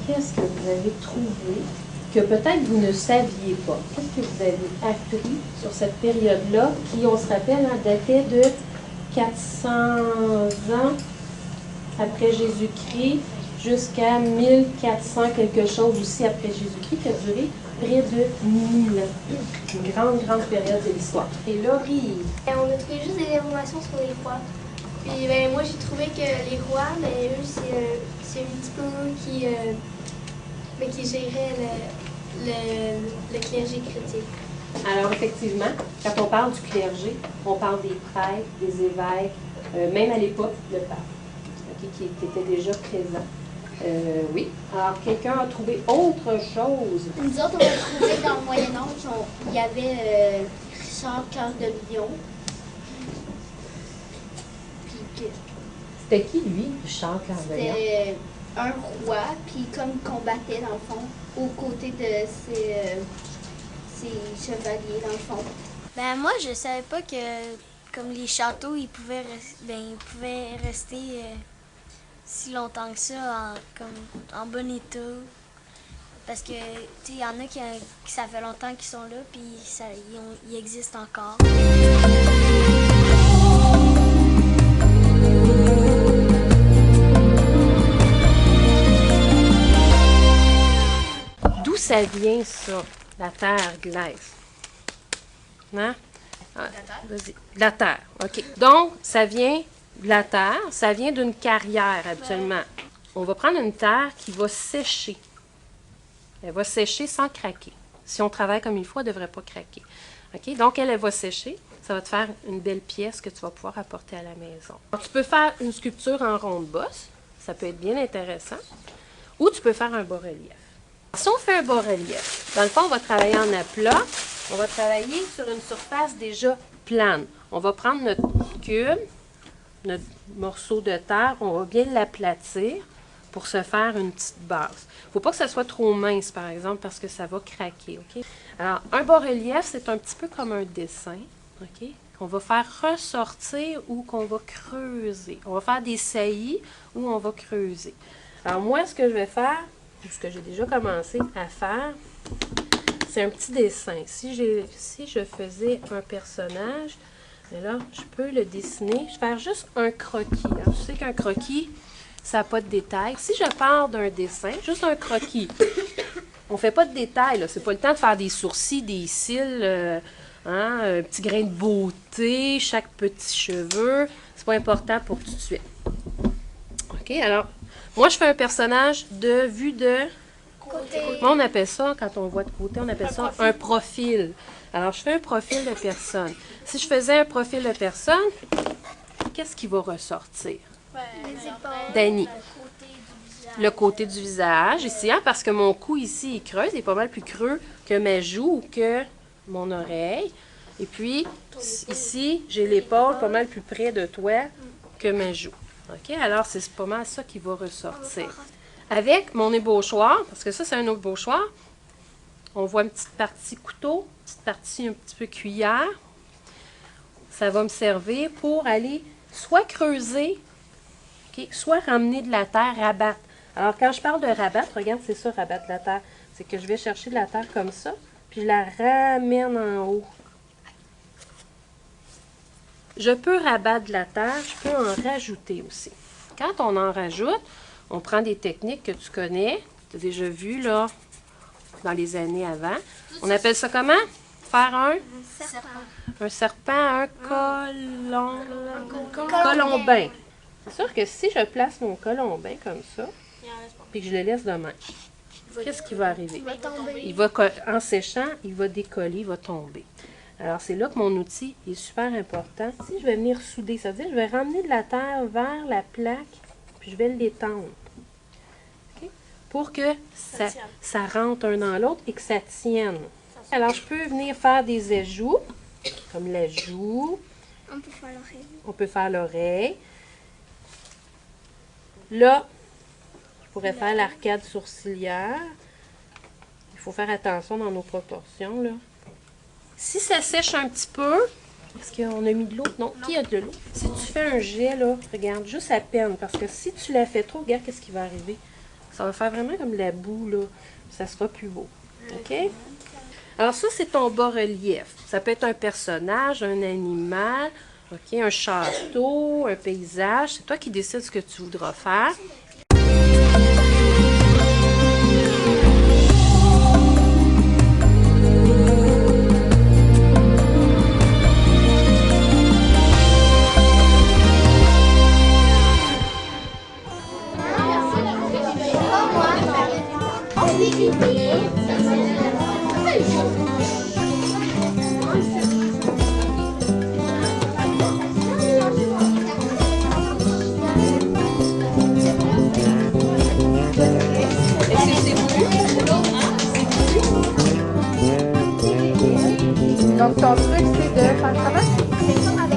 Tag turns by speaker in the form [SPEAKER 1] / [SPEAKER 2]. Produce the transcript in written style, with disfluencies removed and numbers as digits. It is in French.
[SPEAKER 1] qu'est-ce que vous avez trouvé que peut-être vous ne saviez pas? Qu'est-ce que vous avez appris sur cette période-là qui, on se rappelle, datait de 400 ans après Jésus-Christ jusqu'à 1400 quelque chose aussi après Jésus-Christ, qui a duré près de 1000 ans. Une grande, grande période de l'histoire. Et Laurie?
[SPEAKER 2] On a trouvé juste des informations sur les rois. Puis ben, moi, j'ai trouvé que les rois, ben, eux, c'est un petit peu qui gérait le clergé chrétien.
[SPEAKER 1] Alors, effectivement, quand on parle du clergé, on parle des prêtres, des évêques, même à l'époque, le pape, qui était déjà présent. Oui. Alors, quelqu'un a trouvé autre chose?
[SPEAKER 2] Nous autres, on a trouvé dans le Moyen-Âge, il y avait Richard Cœur de Lion.
[SPEAKER 1] C'était qui, lui, Richard Cœur de Lion?
[SPEAKER 2] C'était un roi, puis comme il combattait, dans le fond, aux côtés de ses chevaliers, dans le fond.
[SPEAKER 3] Ben moi, je savais pas que, comme les châteaux, ils pouvaient rester si longtemps que ça en bon état. Parce que, tu sais, il y en a qui ça fait longtemps qu'ils sont là, puis ils existent encore.
[SPEAKER 1] D'où ça vient, ça, la terre glace? Hein? Ah, vas-y. La terre, OK. Donc, ça vient de la terre, ça vient d'une carrière, habituellement. On va prendre une terre qui va sécher. Elle va sécher sans craquer. Si on travaille comme il faut, elle ne devrait pas craquer. OK? Donc, elle va sécher. Ça va te faire une belle pièce que tu vas pouvoir apporter à la maison. Alors, tu peux faire une sculpture en ronde-bosse. Ça peut être bien intéressant. Ou tu peux faire un bas-relief. Si on fait un bas-relief, dans le fond, on va travailler en aplat. On va travailler sur une surface déjà plane. On va prendre notre cube, notre morceau de terre, on va bien l'aplatir pour se faire une petite base. Il ne faut pas que ça soit trop mince, par exemple, parce que ça va craquer. OK? Alors, un bas-relief, c'est un petit peu comme un dessin, OK? Qu'on va faire ressortir ou qu'on va creuser. On va faire des saillies ou on va creuser. Alors, moi, ce que je vais faire, ce que j'ai déjà commencé à faire, c'est un petit dessin. Si je faisais un personnage, là, je peux le dessiner. Je vais faire juste un croquis. Alors, tu sais qu'un croquis, ça n'a pas de détails. Si je pars d'un dessin, juste un croquis, on ne fait pas de détails. Ce n'est pas le temps de faire des sourcils, des cils, un petit grain de beauté, chaque petit cheveu. C'est pas important pour tout de suite. OK? Alors, moi, je fais un personnage de vue de...
[SPEAKER 2] Côté.
[SPEAKER 1] Moi, on appelle ça, quand on voit de côté, on appelle ça un profil. Alors, je fais un profil de personne. Si je faisais un profil de personne, qu'est-ce qui va ressortir?
[SPEAKER 2] Les épaules.
[SPEAKER 1] Dany. Le côté du visage, ici, hein, parce que mon cou ici, il creuse, il est pas mal plus creux que mes joues ou que mon oreille. Et puis, ici, j'ai l'épaule pas mal plus près de toi que mes joues. OK? Alors, c'est pas mal ça qui va ressortir. Avec mon ébauchoir, parce que ça, c'est un ébauchoir, on voit une petite partie couteau, une petite partie un petit peu cuillère. Ça va me servir pour aller soit creuser, okay, soit ramener de la terre, rabattre. Alors, quand je parle de rabattre, regarde, c'est ça, rabattre la terre. C'est que je vais chercher de la terre comme ça, puis je la ramène en haut. Je peux rabattre de la terre, je peux en rajouter aussi. Quand on en rajoute, on prend des techniques que tu connais, tu as déjà vues là, dans les années avant. On appelle ça comment? Faire un serpent, colombin. C'est sûr que si je place mon colombin comme ça, puis que je le laisse de même, qu'est-ce qui va arriver?
[SPEAKER 2] Il va tomber.
[SPEAKER 1] Il va, en séchant, il va décoller, il va tomber. Alors, c'est là que mon outil est super important. Si je vais venir souder, ça veut dire que je vais ramener de la terre vers la plaque, puis je vais l'étendre. Pour que ça rentre un dans l'autre et que ça tienne. Alors, je peux venir faire des ajouts, comme la joue.
[SPEAKER 2] On peut faire l'oreille.
[SPEAKER 1] On peut faire l'oreille. Là, je pourrais faire l'arcade sourcilière. Il faut faire attention dans nos proportions, là. Si ça sèche un petit peu, est-ce qu'on a mis de l'eau? Non, qui a de l'eau? Si tu fais un jet, là, regarde, juste à peine, parce que si tu la fais trop, regarde qu'est-ce qui va arriver. Ça va faire vraiment comme la boue, là. Ça sera plus beau. OK? Alors ça, c'est ton bas-relief. Ça peut être un personnage, un animal, OK, un château, un paysage. C'est toi qui décides ce que tu voudras faire. Donc, ton truc, c'est de faire comment?